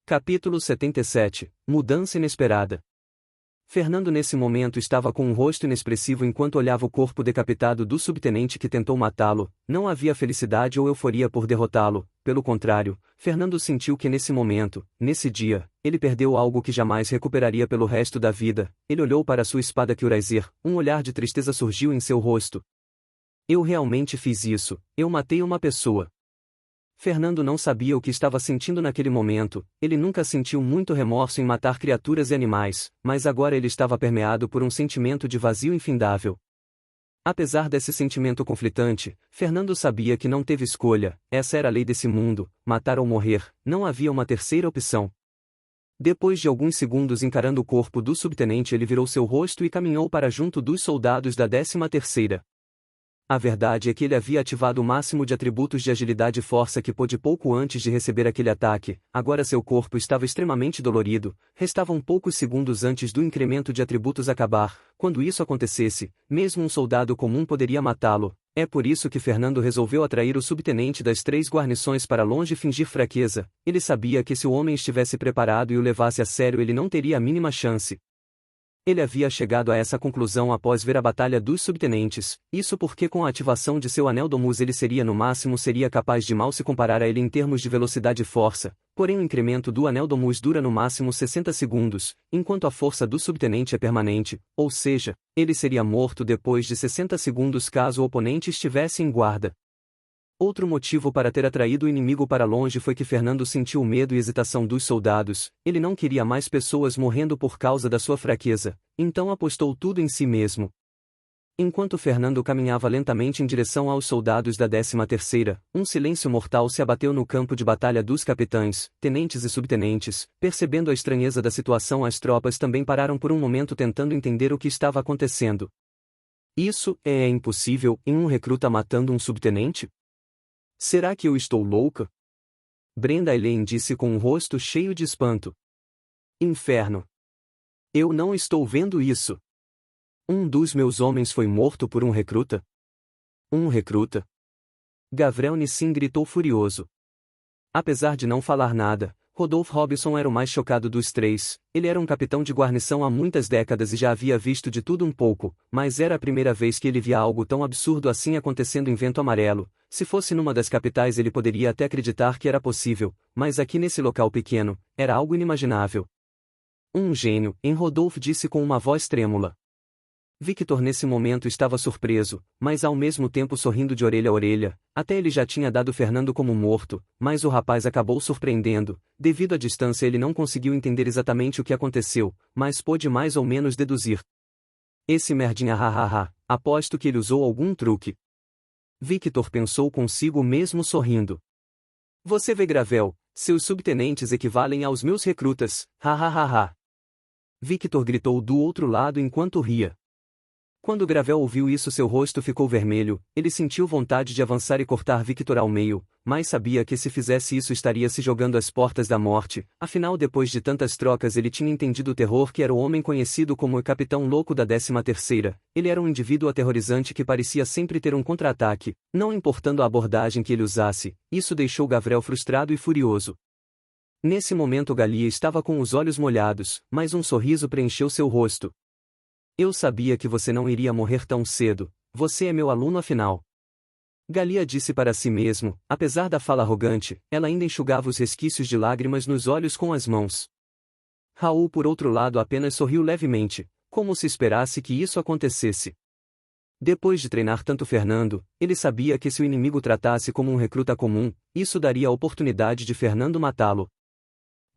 Capítulo 77 Mudança inesperada. Fernando nesse momento estava com um rosto inexpressivo enquanto olhava o corpo decapitado do subtenente que tentou matá-lo. Não havia felicidade ou euforia por derrotá-lo, pelo contrário, Fernando sentiu que nesse momento, nesse dia, ele perdeu algo que jamais recuperaria pelo resto da vida. Ele olhou para sua espada Kyurazer, um olhar de tristeza surgiu em seu rosto. Eu realmente fiz isso, eu matei uma pessoa. Fernando não sabia o que estava sentindo naquele momento, ele nunca sentiu muito remorso em matar criaturas e animais, mas agora ele estava permeado por um sentimento de vazio infindável. Apesar desse sentimento conflitante, Fernando sabia que não teve escolha, essa era a lei desse mundo, matar ou morrer, não havia uma terceira opção. Depois de alguns segundos encarando o corpo do subtenente, ele virou seu rosto e caminhou para junto dos soldados da 13ª. A verdade é que ele havia ativado o máximo de atributos de agilidade e força que pôde pouco antes de receber aquele ataque, agora seu corpo estava extremamente dolorido, restavam poucos segundos antes do incremento de atributos acabar. Quando isso acontecesse, mesmo um soldado comum poderia matá-lo. É por isso que Fernando resolveu atrair o subtenente das 3 guarnições para longe e fingir fraqueza. Ele sabia que se o homem estivesse preparado e o levasse a sério ele não teria a mínima chance. Ele havia chegado a essa conclusão após ver a batalha dos subtenentes, isso porque com a ativação de seu anel Domus ele seria capaz de mal se comparar a ele em termos de velocidade e força, porém o incremento do anel Domus dura no máximo 60 segundos, enquanto a força do subtenente é permanente, ou seja, ele seria morto depois de 60 segundos caso o oponente estivesse em guarda. Outro motivo para ter atraído o inimigo para longe foi que Fernando sentiu o medo e hesitação dos soldados, ele não queria mais pessoas morrendo por causa da sua fraqueza, então apostou tudo em si mesmo. Enquanto Fernando caminhava lentamente em direção aos soldados da 13ª, um silêncio mortal se abateu no campo de batalha dos capitães, tenentes e subtenentes. Percebendo a estranheza da situação, as tropas também pararam por um momento tentando entender o que estava acontecendo. Isso é impossível, em um recruta matando um subtenente? Será que eu estou louca? Brenda Elaine disse com um rosto cheio de espanto. Inferno! Eu não estou vendo isso. Um dos meus homens foi morto por um recruta? Um recruta? Gavrel Nissin gritou furioso. Apesar de não falar nada, Rodolph Robinson era o mais chocado dos 3, ele era um capitão de guarnição há muitas décadas e já havia visto de tudo um pouco, mas era a primeira vez que ele via algo tão absurdo assim acontecendo em Vento Amarelo. Se fosse numa das capitais ele poderia até acreditar que era possível, mas aqui nesse local pequeno, era algo inimaginável. Um gênio, Rodolph disse com uma voz trêmula. Victor nesse momento estava surpreso, mas ao mesmo tempo sorrindo de orelha a orelha, até ele já tinha dado Fernando como morto, mas o rapaz acabou surpreendendo. Devido à distância ele não conseguiu entender exatamente o que aconteceu, mas pôde mais ou menos deduzir. Esse merdinha hahaha, aposto que ele usou algum truque. Victor pensou consigo mesmo sorrindo. Você vê, Gravel, seus subtenentes equivalem aos meus recrutas, hahaha. Victor gritou do outro lado enquanto ria. Quando Gravel ouviu isso seu rosto ficou vermelho, ele sentiu vontade de avançar e cortar Victor ao meio, mas sabia que se fizesse isso estaria se jogando às portas da morte, afinal depois de tantas trocas ele tinha entendido o terror que era o homem conhecido como o Capitão Louco da 13ª, ele era um indivíduo aterrorizante que parecia sempre ter um contra-ataque, não importando a abordagem que ele usasse, isso deixou Gavrel frustrado e furioso. Nesse momento Galia estava com os olhos molhados, mas um sorriso preencheu seu rosto. Eu sabia que você não iria morrer tão cedo, você é meu aluno afinal. Galia disse para si mesmo, apesar da fala arrogante, ela ainda enxugava os resquícios de lágrimas nos olhos com as mãos. Raul por outro lado apenas sorriu levemente, como se esperasse que isso acontecesse. Depois de treinar tanto Fernando, ele sabia que se o inimigo tratasse como um recruta comum, isso daria a oportunidade de Fernando matá-lo.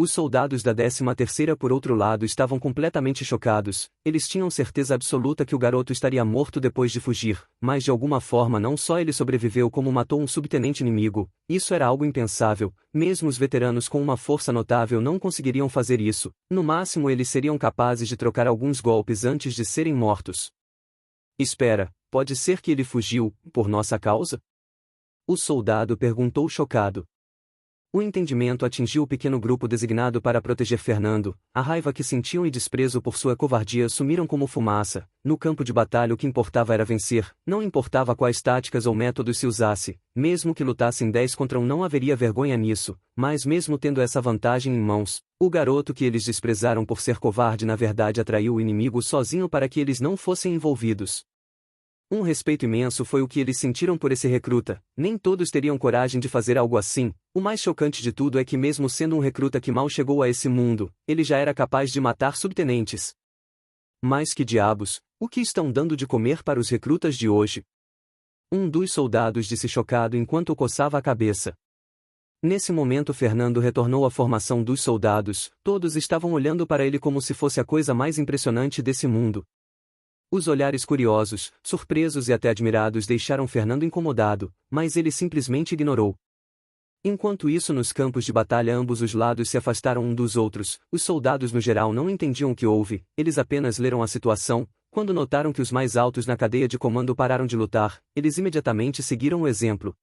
Os soldados da 13ª por outro lado estavam completamente chocados, eles tinham certeza absoluta que o garoto estaria morto depois de fugir, mas de alguma forma não só ele sobreviveu como matou um subtenente inimigo, isso era algo impensável, mesmo os veteranos com uma força notável não conseguiriam fazer isso, no máximo eles seriam capazes de trocar alguns golpes antes de serem mortos. Espera, pode ser que ele fugiu, por nossa causa? O soldado perguntou chocado. O entendimento atingiu o pequeno grupo designado para proteger Fernando, a raiva que sentiam e desprezo por sua covardia sumiram como fumaça. No campo de batalha o que importava era vencer, não importava quais táticas ou métodos se usasse, mesmo que lutassem 10 contra 1 não haveria vergonha nisso, mas mesmo tendo essa vantagem em mãos, o garoto que eles desprezaram por ser covarde na verdade atraiu o inimigo sozinho para que eles não fossem envolvidos. Um respeito imenso foi o que eles sentiram por esse recruta, nem todos teriam coragem de fazer algo assim. O mais chocante de tudo é que mesmo sendo um recruta que mal chegou a esse mundo, ele já era capaz de matar subtenentes. Mas que diabos, o que estão dando de comer para os recrutas de hoje? Um dos soldados disse chocado enquanto coçava a cabeça. Nesse momento Fernando retornou à formação dos soldados, todos estavam olhando para ele como se fosse a coisa mais impressionante desse mundo. Os olhares curiosos, surpresos e até admirados deixaram Fernando incomodado, mas ele simplesmente ignorou. Enquanto isso nos campos de batalha ambos os lados se afastaram um dos outros, os soldados no geral não entendiam o que houve, eles apenas leram a situação. Quando notaram que os mais altos na cadeia de comando pararam de lutar, eles imediatamente seguiram o exemplo.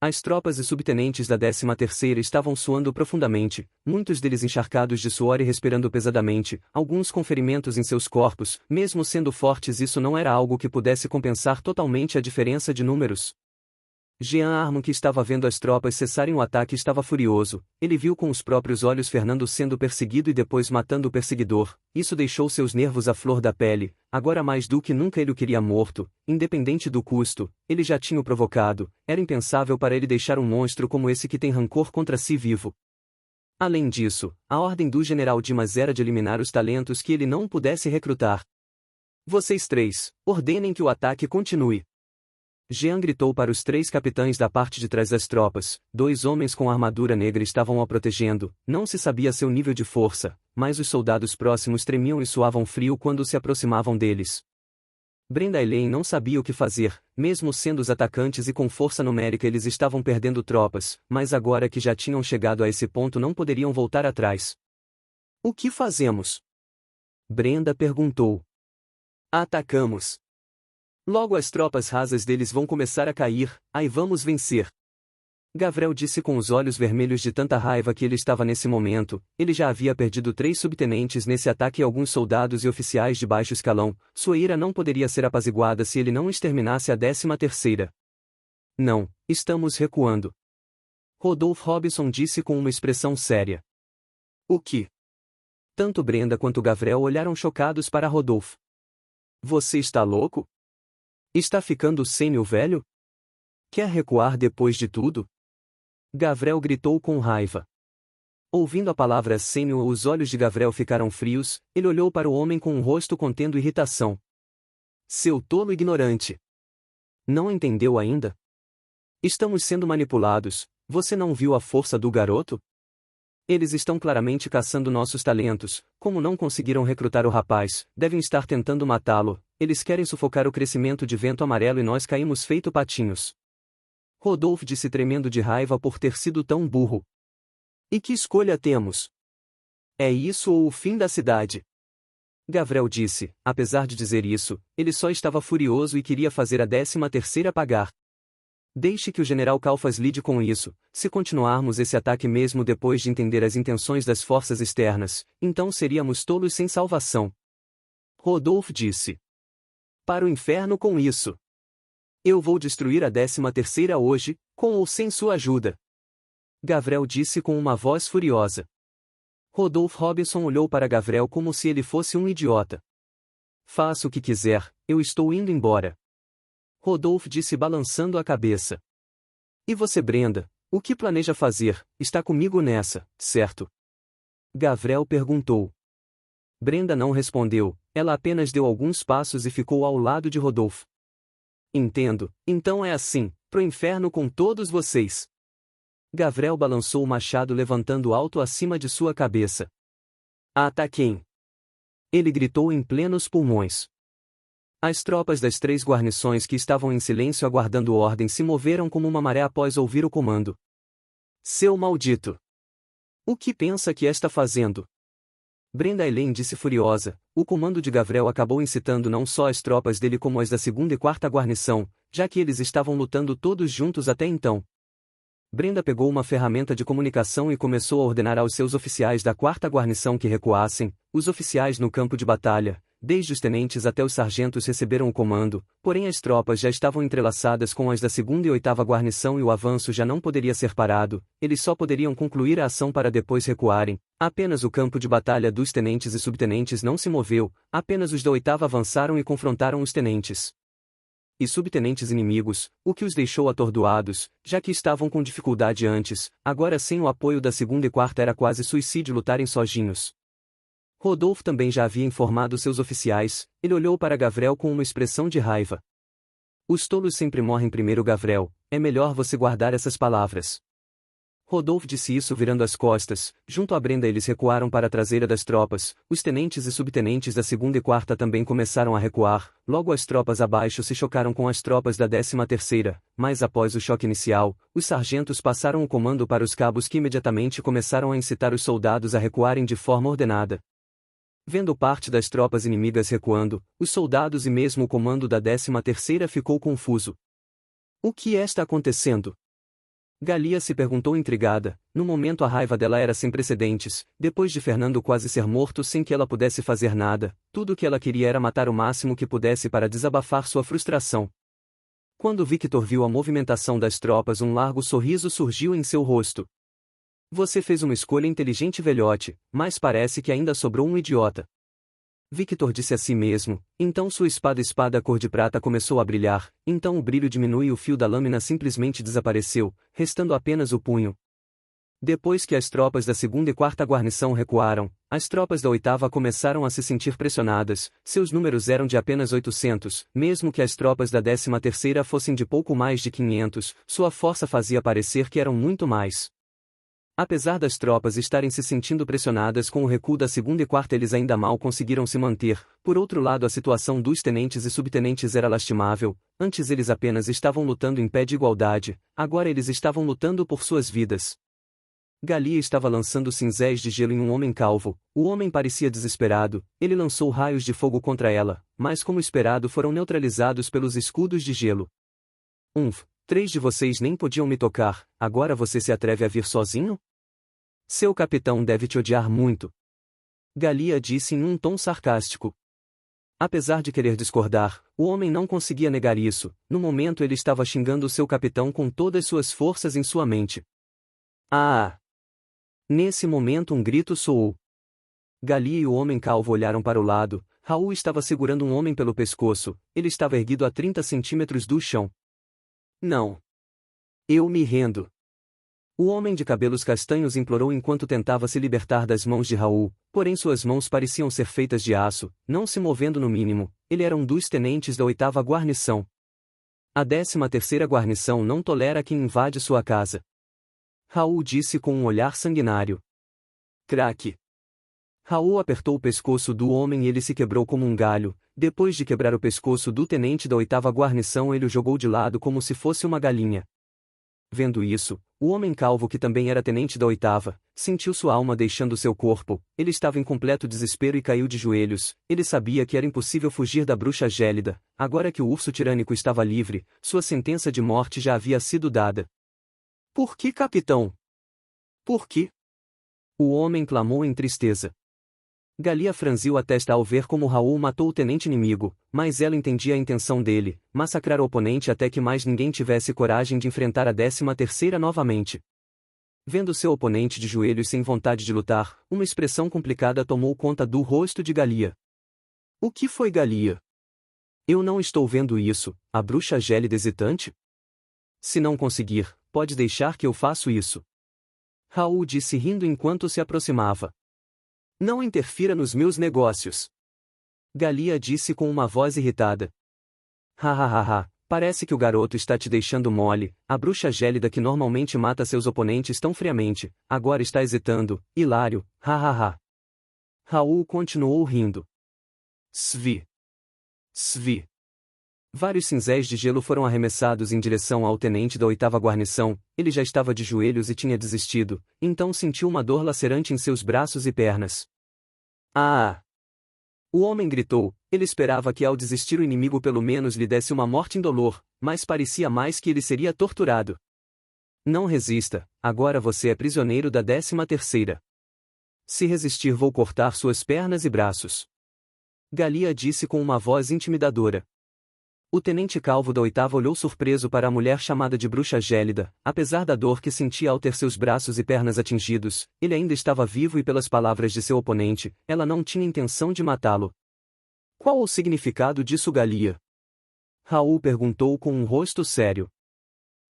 As tropas e subtenentes da 13ª estavam suando profundamente, muitos deles encharcados de suor e respirando pesadamente, alguns com ferimentos em seus corpos. Mesmo sendo fortes, isso não era algo que pudesse compensar totalmente a diferença de números. Jean Armand, que estava vendo as tropas cessarem o ataque, estava furioso. Ele viu com os próprios olhos Fernando sendo perseguido e depois matando o perseguidor. Isso deixou seus nervos à flor da pele. Agora mais do que nunca ele o queria morto, independente do custo. Ele já tinha o provocado. Era impensável para ele deixar um monstro como esse que tem rancor contra si vivo. Além disso, a ordem do general Dimas era de eliminar os talentos que ele não pudesse recrutar. Vocês três, ordenem que o ataque continue. Jean gritou para os 3 capitães da parte de trás das tropas. 2 homens com armadura negra estavam o protegendo. Não se sabia seu nível de força, mas os soldados próximos tremiam e suavam frio quando se aproximavam deles. Brenda e Elaine não sabia o que fazer, mesmo sendo os atacantes e com força numérica eles estavam perdendo tropas, mas agora que já tinham chegado a esse ponto não poderiam voltar atrás. O que fazemos? Brenda perguntou. Atacamos. Logo as tropas rasas deles vão começar a cair, aí vamos vencer. Gavrel disse com os olhos vermelhos de tanta raiva que ele estava nesse momento. Ele já havia perdido 3 subtenentes nesse ataque e alguns soldados e oficiais de baixo escalão. Sua ira não poderia ser apaziguada se ele não exterminasse a 13ª. Não, estamos recuando. Rodolfo Robinson disse com uma expressão séria. O que? Tanto Brenda quanto Gavrel olharam chocados para Rodolfo. Você está louco? Está ficando sênil, velho? Quer recuar depois de tudo? Gavrel gritou com raiva. Ouvindo a palavra sênil, os olhos de Gavrel ficaram frios. Ele olhou para o homem com um rosto contendo irritação. Seu tolo ignorante! Não entendeu ainda? Estamos sendo manipulados. Você não viu a força do garoto? Eles estão claramente caçando nossos talentos. Como não conseguiram recrutar o rapaz, devem estar tentando matá-lo. Eles querem sufocar o crescimento de Vento Amarelo e nós caímos feito patinhos. Rodolfo disse tremendo de raiva por ter sido tão burro. E que escolha temos? É isso ou o fim da cidade? Gavrel disse. Apesar de dizer isso, ele só estava furioso e queria fazer a 13ª pagar. Deixe que o general Kalfas lide com isso. Se continuarmos esse ataque mesmo depois de entender as intenções das forças externas, então seríamos tolos sem salvação. Rodolfo disse. Para o inferno com isso. Eu vou destruir a 13ª hoje, com ou sem sua ajuda. Gavrel disse com uma voz furiosa. Rodolfo Robinson olhou para Gavrel como se ele fosse um idiota. Faça o que quiser, eu estou indo embora. Rodolfo disse balançando a cabeça. E você, Brenda, o que planeja fazer? Está comigo nessa, certo? Gavrel perguntou. Brenda não respondeu, ela apenas deu alguns passos e ficou ao lado de Rodolfo. Entendo, então é assim, pro inferno com todos vocês. Gavrel balançou o machado levantando alto acima de sua cabeça. Ataquem! Ele gritou em plenos pulmões. As tropas das 3 guarnições que estavam em silêncio aguardando ordem se moveram como uma maré após ouvir o comando. Seu maldito! O que pensa que está fazendo? Brenda Elaine disse furiosa. O comando de Gavrel acabou incitando não só as tropas dele como as da 2ª e 4ª guarnição, já que eles estavam lutando todos juntos até então. Brenda pegou uma ferramenta de comunicação e começou a ordenar aos seus oficiais da 4ª Guarnição que recuassem. Os oficiais no campo de batalha, desde os tenentes até os sargentos, receberam o comando, porém as tropas já estavam entrelaçadas com as da 2ª e 8ª Guarnição e o avanço já não poderia ser parado, eles só poderiam concluir a ação para depois recuarem. Apenas o campo de batalha dos tenentes e subtenentes não se moveu, apenas os da 8ª avançaram e confrontaram os tenentes e subtenentes inimigos, o que os deixou atordoados, já que estavam com dificuldade antes, agora sem o apoio da 2ª e 4ª era quase suicídio lutarem sozinhos. Rodolfo também já havia informado seus oficiais, ele olhou para Gavrel com uma expressão de raiva. Os tolos sempre morrem primeiro, Gavrel, é melhor você guardar essas palavras. Rodolfo disse isso virando as costas. Junto a Brenda eles recuaram para a traseira das tropas, os tenentes e subtenentes da 2ª e 4ª também começaram a recuar, logo as tropas abaixo se chocaram com as tropas da 13ª, mas após o choque inicial, os sargentos passaram o comando para os cabos que imediatamente começaram a incitar os soldados a recuarem de forma ordenada. Vendo parte das tropas inimigas recuando, os soldados e mesmo o comando da 13ª ficou confuso. O que está acontecendo? Galia se perguntou intrigada. No momento a raiva dela era sem precedentes, depois de Fernando quase ser morto sem que ela pudesse fazer nada, tudo o que ela queria era matar o máximo que pudesse para desabafar sua frustração. Quando Victor viu a movimentação das tropas, um largo sorriso surgiu em seu rosto. Você fez uma escolha inteligente, velhote, mas parece que ainda sobrou um idiota. Victor disse a si mesmo. Então sua espada cor de prata começou a brilhar, então o brilho diminui e o fio da lâmina simplesmente desapareceu, restando apenas o punho. Depois que as tropas da 2ª e 4ª Guarnição recuaram, as tropas da 8ª começaram a se sentir pressionadas, seus números eram de apenas 800, mesmo que as tropas da 13ª fossem de pouco mais de 500, sua força fazia parecer que eram muito mais. Apesar das tropas estarem se sentindo pressionadas com o recuo da 2ª e 4ª, eles ainda mal conseguiram se manter. Por outro lado, a situação dos tenentes e subtenentes era lastimável. Antes eles apenas estavam lutando em pé de igualdade, agora eles estavam lutando por suas vidas. Galia estava lançando cinzéis de gelo em um homem calvo. O homem parecia desesperado, ele lançou raios de fogo contra ela, mas como esperado foram neutralizados pelos escudos de gelo. 3 de vocês nem podiam me tocar, agora você se atreve a vir sozinho? Seu capitão deve te odiar muito. Galia disse em um tom sarcástico. Apesar de querer discordar, o homem não conseguia negar isso. No momento ele estava xingando seu capitão com todas suas forças em sua mente. Ah! Nesse momento um grito soou. Galia e o homem calvo olharam para o lado. Raul estava segurando um homem pelo pescoço, ele estava erguido a 30 centímetros do chão. Não. Eu me rendo. O homem de cabelos castanhos implorou enquanto tentava se libertar das mãos de Raul, porém suas mãos pareciam ser feitas de aço, não se movendo no mínimo. Ele era um dos tenentes da 8ª Guarnição. A 13ª Guarnição não tolera quem invade sua casa. Raul disse com um olhar sanguinário. Craque. Raul apertou o pescoço do homem e ele se quebrou como um galho. Depois de quebrar o pescoço do tenente da 8ª Guarnição, ele o jogou de lado como se fosse uma galinha. Vendo isso, o homem calvo, que também era tenente da 8ª, sentiu sua alma deixando seu corpo. Ele estava em completo desespero e caiu de joelhos. Ele sabia que era impossível fugir da bruxa gélida. Agora que o urso tirânico estava livre, sua sentença de morte já havia sido dada. Por que, capitão? Por que? O homem clamou em tristeza. Galia franziu a testa ao ver como Raul matou o tenente inimigo, mas ela entendia a intenção dele, massacrar o oponente até que mais ninguém tivesse coragem de enfrentar a 13ª novamente. Vendo seu oponente de joelhos sem vontade de lutar, uma expressão complicada tomou conta do rosto de Galia. O que foi, Galia? Eu não estou vendo isso, a bruxa gélida hesitante? Se não conseguir, pode deixar que eu faço isso. Raul disse rindo enquanto se aproximava. Não interfira nos meus negócios. Galia disse com uma voz irritada. Hahaha, parece que o garoto está te deixando mole. A bruxa gélida que normalmente mata seus oponentes tão friamente, agora está hesitando. Hilário, hahaha. Raul continuou rindo. Svi. Svi. Vários cinzéis de gelo foram arremessados em direção ao tenente da 8ª Guarnição. Ele já estava de joelhos e tinha desistido, então sentiu uma dor lacerante em seus braços e pernas. Ah! O homem gritou. Ele esperava que ao desistir o inimigo pelo menos lhe desse uma morte indolor, mas parecia mais que ele seria torturado. Não resista, agora você é prisioneiro da 13ª. Se resistir vou cortar suas pernas e braços. Galia disse com uma voz intimidadora. O tenente calvo da 8ª olhou surpreso para a mulher chamada de bruxa gélida. Apesar da dor que sentia ao ter seus braços e pernas atingidos, ele ainda estava vivo e pelas palavras de seu oponente, ela não tinha intenção de matá-lo. Qual o significado disso, Galia? Raul perguntou com um rosto sério.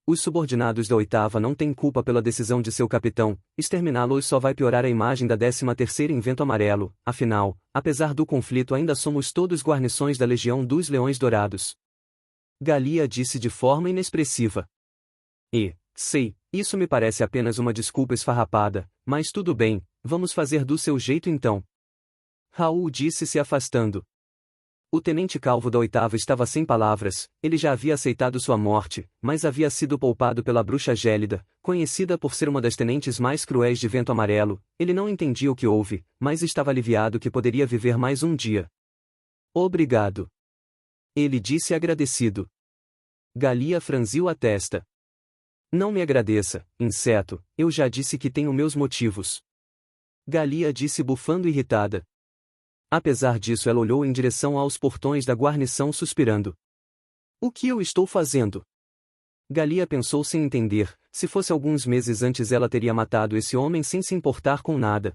Os subordinados da 8ª não têm culpa pela decisão de seu capitão, exterminá-los só vai piorar a imagem da 13ª em Vento Amarelo, afinal, apesar do conflito ainda somos todos guarnições da Legião dos Leões Dourados. Galia disse de forma inexpressiva. Sei, isso me parece apenas uma desculpa esfarrapada, mas tudo bem, vamos fazer do seu jeito então. Raul disse se afastando. O tenente calvo da 8ª estava sem palavras, ele já havia aceitado sua morte, mas havia sido poupado pela bruxa gélida, conhecida por ser uma das tenentes mais cruéis de Vento Amarelo. Ele não entendia o que houve, mas estava aliviado que poderia viver mais um dia. Obrigado. Ele disse agradecido. Galia franziu a testa. Não me agradeça, inseto, eu já disse que tenho meus motivos. Galia disse bufando irritada. Apesar disso ela olhou em direção aos portões da guarnição suspirando. O que eu estou fazendo? Galia pensou sem entender, se fosse alguns meses antes ela teria matado esse homem sem se importar com nada,